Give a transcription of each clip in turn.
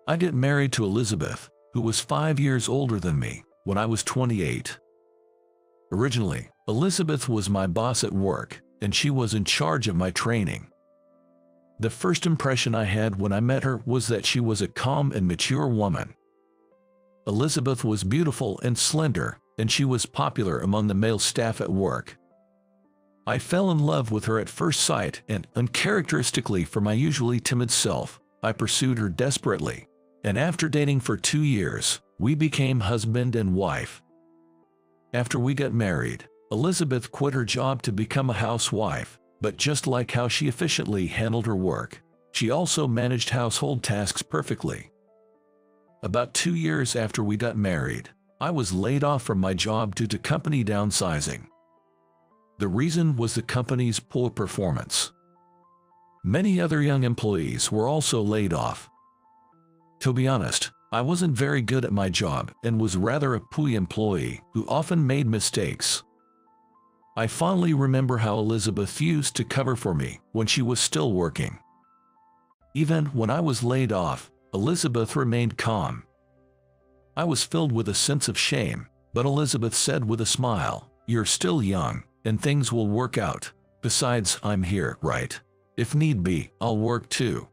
I get married to Elizabeth, who was 5 years older than me, when I was 28. Originally, Elizabeth was my boss at work, and she was in charge of my training. The first impression I had when I met her was that she was a calm and mature woman. Elizabeth was beautiful and slender, and she was popular among the male staff at work. I fell in love with her at first sight, and, uncharacteristically for my usually timid self, I pursued her desperately, and after dating for 2 years, we became husband and wife. After we got married, Elizabeth quit her job to become a housewife, but just like how she efficiently handled her work, she also managed household tasks perfectly. About 2 years after we got married, I was laid off from my job due to company downsizing. The reason was the company's poor performance. Many other young employees were also laid off. To be honest, I wasn't very good at my job and was rather a pooey employee who often made mistakes. I fondly remember how Elizabeth used to cover for me when she was still working. Even when I was laid off, Elizabeth remained calm. I was filled with a sense of shame, but Elizabeth said with a smile, "You're still young, and things will work out. Besides, I'm here, right? If need be, I'll work too."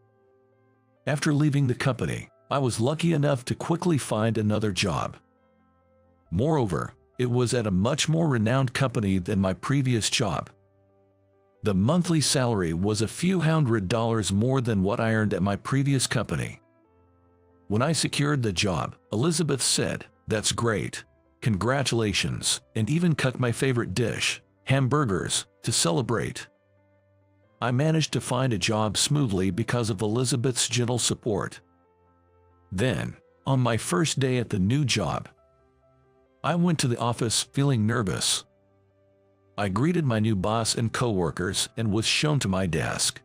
After leaving the company, I was lucky enough to quickly find another job. Moreover, it was at a much more renowned company than my previous job. The monthly salary was a few $100 more than what I earned at my previous company. When I secured the job, Elizabeth said, "That's great. Congratulations," and even cooked my favorite dish, hamburgers, to celebrate. I managed to find a job smoothly because of Elizabeth's gentle support. Then, on my first day at the new job, I went to the office feeling nervous. I greeted my new boss and coworkers and was shown to my desk.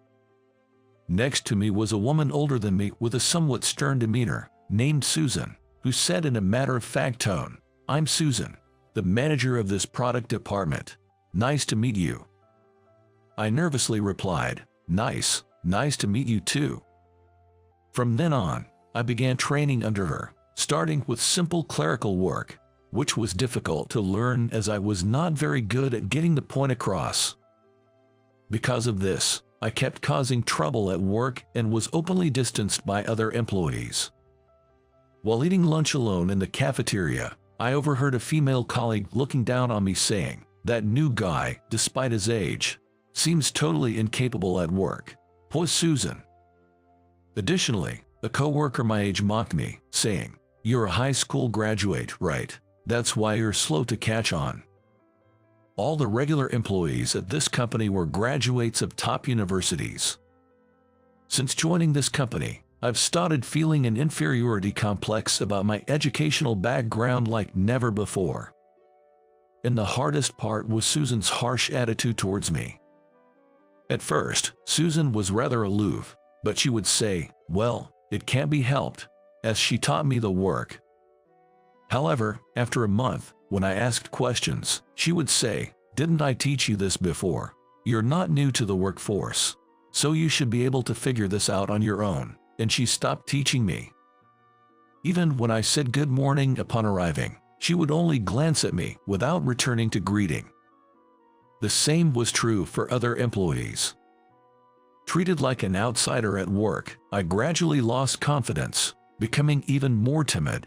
Next to me was a woman older than me with a somewhat stern demeanor, named Susan, who said in a matter-of-fact tone, "I'm Susan, the manager of this product department. Nice to meet you." I nervously replied, nice to meet you too." From then on, I began training under her, starting with simple clerical work, which was difficult to learn as I was not very good at getting the point across. Because of this, I kept causing trouble at work and was openly distanced by other employees. While eating lunch alone in the cafeteria, I overheard a female colleague looking down on me saying, "That new guy, despite his age, seems totally incapable at work. Poor Susan." Additionally, a coworker my age mocked me, saying, "You're a high school graduate, right? That's why you're slow to catch on." All the regular employees at this company were graduates of top universities. Since joining this company, I've started feeling an inferiority complex about my educational background like never before. And the hardest part was Susan's harsh attitude towards me. At first, Susan was rather aloof, but she would say, "Well, it can't be helped," as she taught me the work. However, after a month, when I asked questions, she would say, "Didn't I teach you this before? You're not new to the workforce, so you should be able to figure this out on your own," and she stopped teaching me. Even when I said good morning upon arriving, she would only glance at me without returning to greeting. The same was true for other employees. Treated like an outsider at work, I gradually lost confidence, becoming even more timid.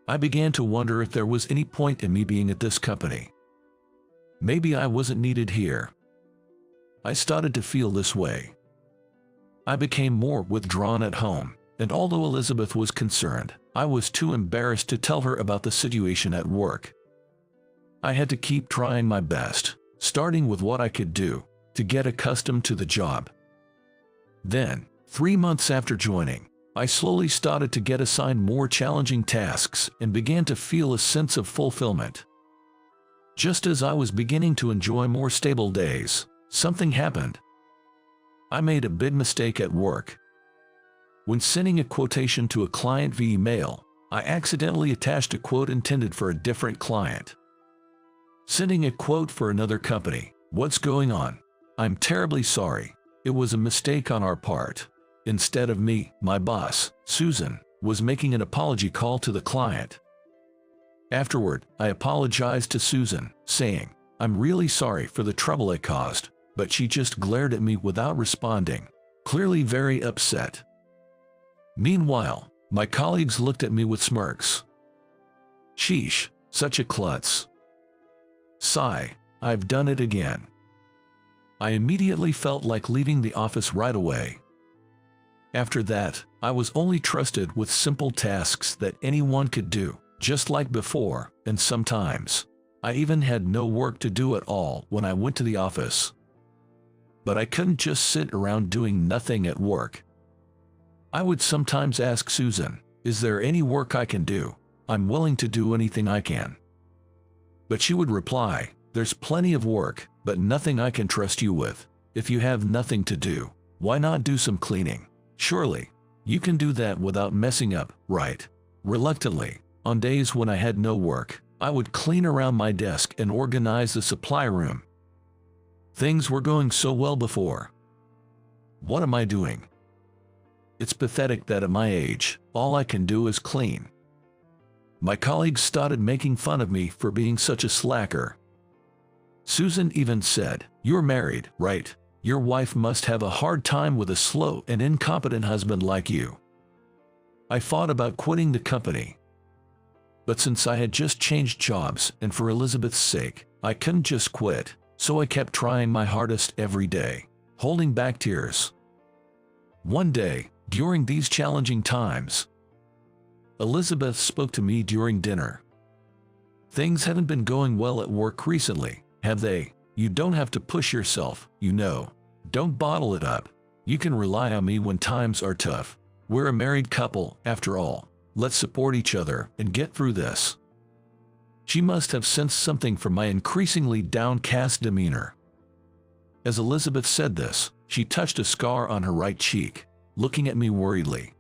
I began to wonder if there was any point in me being at this company. Maybe I wasn't needed here. I started to feel this way. I became more withdrawn at home, and although Elizabeth was concerned, I was too embarrassed to tell her about the situation at work. I had to keep trying my best, starting with what I could do, to get accustomed to the job. Then, 3 months after joining, I slowly started to get assigned more challenging tasks and began to feel a sense of fulfillment. Just as I was beginning to enjoy more stable days, something happened. I made a big mistake at work. When sending a quotation to a client via email, I accidentally attached a quote intended for a different client. Sending a quote for another company. "What's going on? I'm terribly sorry. It was a mistake on our part." Instead of me, my boss, Susan, was making an apology call to the client. Afterward, I apologized to Susan, saying, "I'm really sorry for the trouble I caused," but she just glared at me without responding, clearly very upset. Meanwhile, my colleagues looked at me with smirks. Sheesh, such a klutz. Sigh, I've done it again. I immediately felt like leaving the office right away. After that, I was only trusted with simple tasks that anyone could do, just like before, and sometimes I even had no work to do at all when I went to the office. But I couldn't just sit around doing nothing at work. I would sometimes ask Susan, "Is there any work I can do? I'm willing to do anything I can." But she would reply, "There's plenty of work, but nothing I can trust you with. If you have nothing to do, why not do some cleaning? Surely, you can do that without messing up, right?" Reluctantly, on days when I had no work, I would clean around my desk and organize the supply room. Things were going so well before. What am I doing? It's pathetic that at my age, all I can do is clean. My colleagues started making fun of me for being such a slacker. Susan even said, "You're married, right? Your wife must have a hard time with a slow and incompetent husband like you." I thought about quitting the company. But since I had just changed jobs and for Elizabeth's sake, I couldn't just quit, so I kept trying my hardest every day, holding back tears. One day, during these challenging times, Elizabeth spoke to me during dinner. "Things haven't been going well at work recently, have they? You don't have to push yourself, you know. Don't bottle it up. You can rely on me when times are tough. We're a married couple, after all. Let's support each other and get through this." She must have sensed something from my increasingly downcast demeanor. As Elizabeth said this, she touched a scar on her right cheek, looking at me worriedly.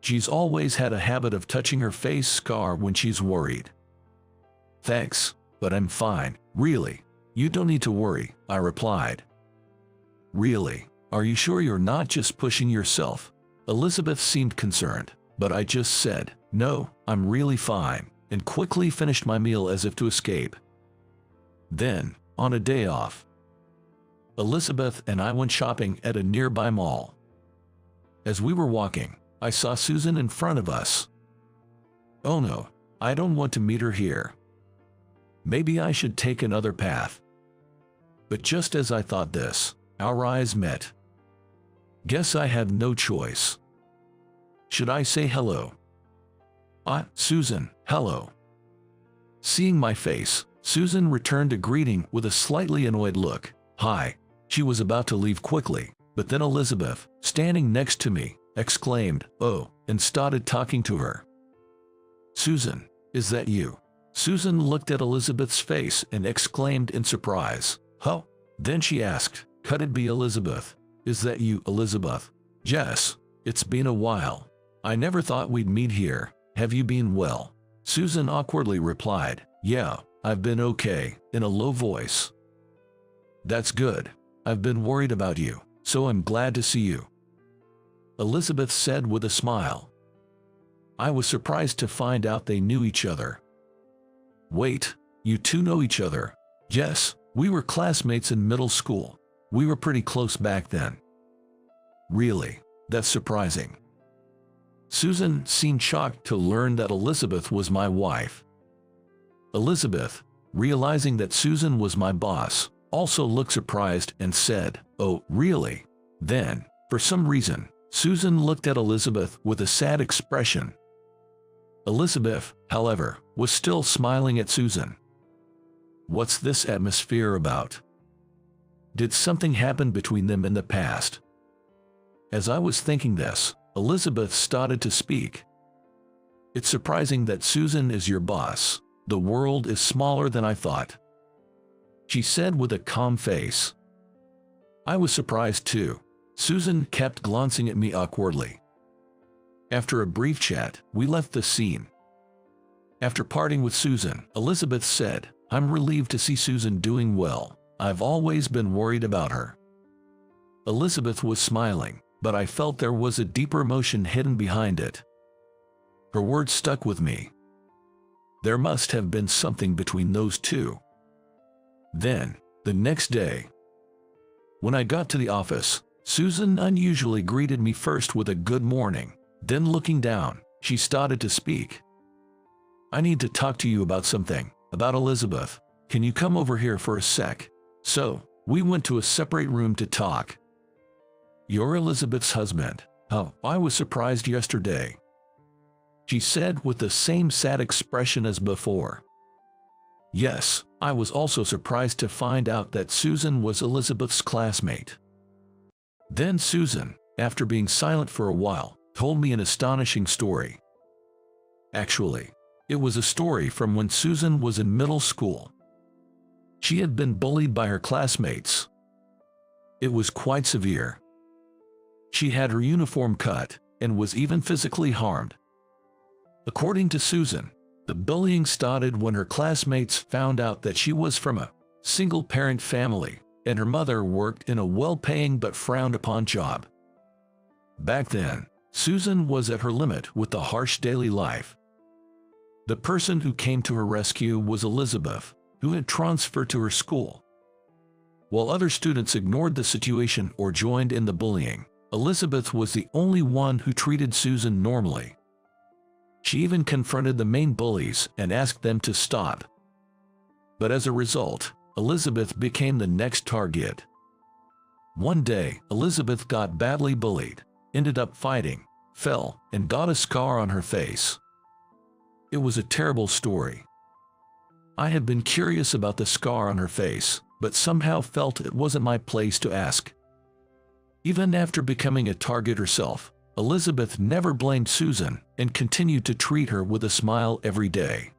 She's always had a habit of touching her face scar when she's worried. "Thanks, but I'm fine, really. You don't need to worry," I replied. "Really? Are you sure you're not just pushing yourself?" Elizabeth seemed concerned, but I just said, "No, I'm really fine," and quickly finished my meal as if to escape. Then, on a day off, Elizabeth and I went shopping at a nearby mall. As we were walking, I saw Susan in front of us. Oh no, I don't want to meet her here. Maybe I should take another path. But just as I thought this, our eyes met. Guess I had no choice. Should I say hello? Susan, hello." Seeing my face, Susan returned a greeting with a slightly annoyed look. "Hi." She was about to leave quickly, but then Elizabeth, standing next to me, exclaimed, "Oh," and started talking to her. "Susan, is that you?" Susan looked at Elizabeth's face and exclaimed in surprise, "Huh?" Then she asked, "Could it be Elizabeth? Is that you, Elizabeth?" "Yes, it's been a while. I never thought we'd meet here. Have you been well?" Susan awkwardly replied, "Yeah, I've been okay," in a low voice. "That's good. I've been worried about you, so I'm glad to see you," Elizabeth said with a smile. I was surprised to find out they knew each other. "Wait, you two know each other?" "Yes, we were classmates in middle school. We were pretty close back then." "Really? That's surprising." Susan seemed shocked to learn that Elizabeth was my wife. Elizabeth, realizing that Susan was my boss, also looked surprised and said, "Oh, really?" Then, for some reason, Susan looked at Elizabeth with a sad expression. Elizabeth, however, was still smiling at Susan. What's this atmosphere about? Did something happen between them in the past? As I was thinking this, Elizabeth started to speak. "It's surprising that Susan is your boss. The world is smaller than I thought," she said with a calm face. I was surprised too. Susan kept glancing at me awkwardly. After a brief chat, we left the scene. After parting with Susan, Elizabeth said, "I'm relieved to see Susan doing well. I've always been worried about her." Elizabeth was smiling. but I felt there was a deeper emotion hidden behind it. Her words stuck with me. There must have been something between those two. Then, the next day, when I got to the office, Susan unusually greeted me first with a good morning. Then looking down, she started to speak. "I need to talk to you about something, about Elizabeth. Can you come over here for a sec?" So, we went to a separate room to talk. "You're Elizabeth's husband. Oh, I was surprised yesterday," she said with the same sad expression as before. Yes, I was also surprised to find out that Susan was Elizabeth's classmate. Then Susan, after being silent for a while, told me an astonishing story. Actually, it was a story from when Susan was in middle school. She had been bullied by her classmates. It was quite severe. She had her uniform cut and was even physically harmed. According to Susan, the bullying started when her classmates found out that she was from a single-parent family and her mother worked in a well-paying but frowned-upon job. Back then, Susan was at her limit with the harsh daily life. The person who came to her rescue was Elizabeth, who had transferred to her school. While other students ignored the situation or joined in the bullying, Elizabeth was the only one who treated Susan normally. She even confronted the main bullies and asked them to stop. But as a result, Elizabeth became the next target. One day, Elizabeth got badly bullied, ended up fighting, fell, and got a scar on her face. It was a terrible story. I had been curious about the scar on her face, but somehow felt it wasn't my place to ask. Even after becoming a target herself, Elizabeth never blamed Susan and continued to treat her with a smile every day.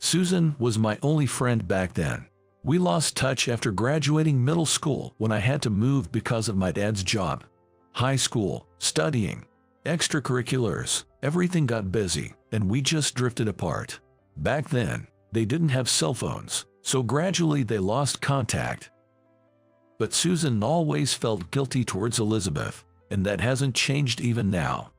Susan was my only friend back then. We lost touch after graduating middle school when I had to move because of my dad's job. High school, studying, extracurriculars, everything got busy, and we just drifted apart. Back then, they didn't have cell phones, so gradually they lost contact. But Susan always felt guilty towards Elizabeth, and that hasn't changed even now.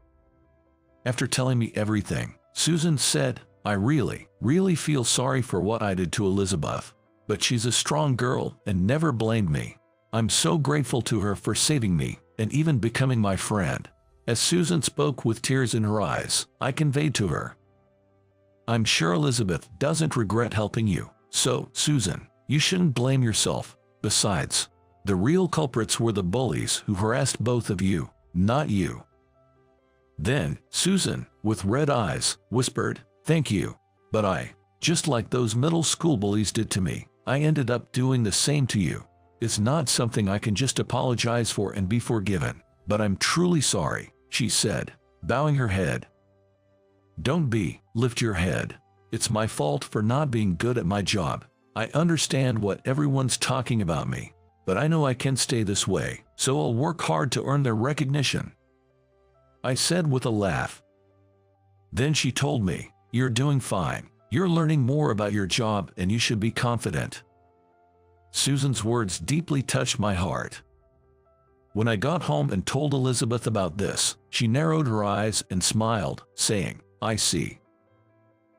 After telling me everything, Susan said, "I really feel sorry for what I did to Elizabeth, but she's a strong girl and never blamed me. I'm so grateful to her for saving me and even becoming my friend." As Susan spoke with tears in her eyes, I conveyed to her, "I'm sure Elizabeth doesn't regret helping you, so, Susan, you shouldn't blame yourself. Besides, the real culprits were the bullies who harassed both of you, not you." Then, Susan, with red eyes, whispered, "Thank you, but just like those middle school bullies did to me, I ended up doing the same to you. It's not something I can just apologize for and be forgiven, but I'm truly sorry," she said, bowing her head. "Don't lift your head. It's my fault for not being good at my job. I understand what everyone's talking about me, but I know I can't stay this way, so I'll work hard to earn their recognition," I said with a laugh. Then she told me, "You're doing fine. You're learning more about your job and you should be confident." Susan's words deeply touched my heart. When I got home and told Elizabeth about this, she narrowed her eyes and smiled, saying, "I see.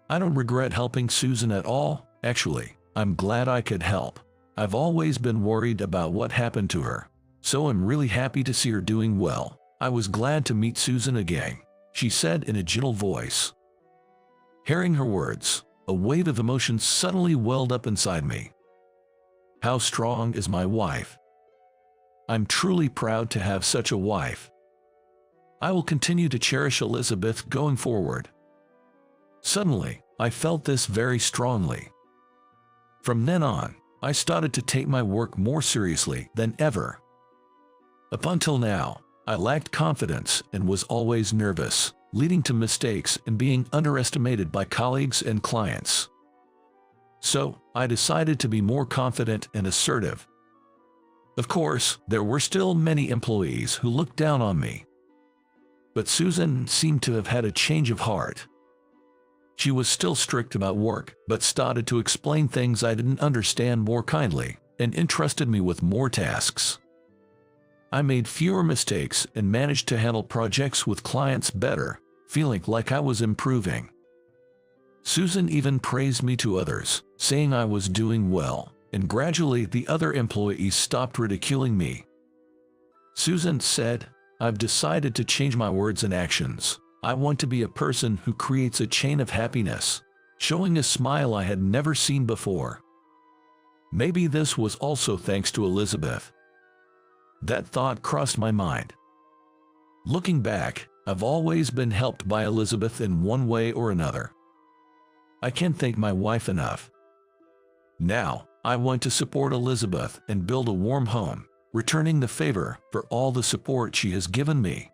I don't regret helping Susan at all. Actually, I'm glad I could help. I've always been worried about what happened to her, so I'm really happy to see her doing well. I was glad to meet Susan again," she said in a gentle voice. Hearing her words, a wave of emotion suddenly welled up inside me. How strong is my wife? I'm truly proud to have such a wife. I will continue to cherish Elizabeth going forward. Suddenly, I felt this very strongly. From then on, I started to take my work more seriously than ever. Up until now, I lacked confidence and was always nervous, leading to mistakes and being underestimated by colleagues and clients. So, I decided to be more confident and assertive. Of course, there were still many employees who looked down on me. But Susan seemed to have had a change of heart. She was still strict about work, but started to explain things I didn't understand more kindly, and entrusted me with more tasks. I made fewer mistakes and managed to handle projects with clients better, feeling like I was improving. Susan even praised me to others, saying I was doing well, and gradually the other employees stopped ridiculing me. Susan said, "I've decided to change my words and actions. I want to be a person who creates a chain of happiness," showing a smile I had never seen before. Maybe this was also thanks to Elizabeth. That thought crossed my mind. Looking back, I've always been helped by Elizabeth in one way or another. I can't thank my wife enough. Now, I want to support Elizabeth and build a warm home, returning the favor for all the support she has given me.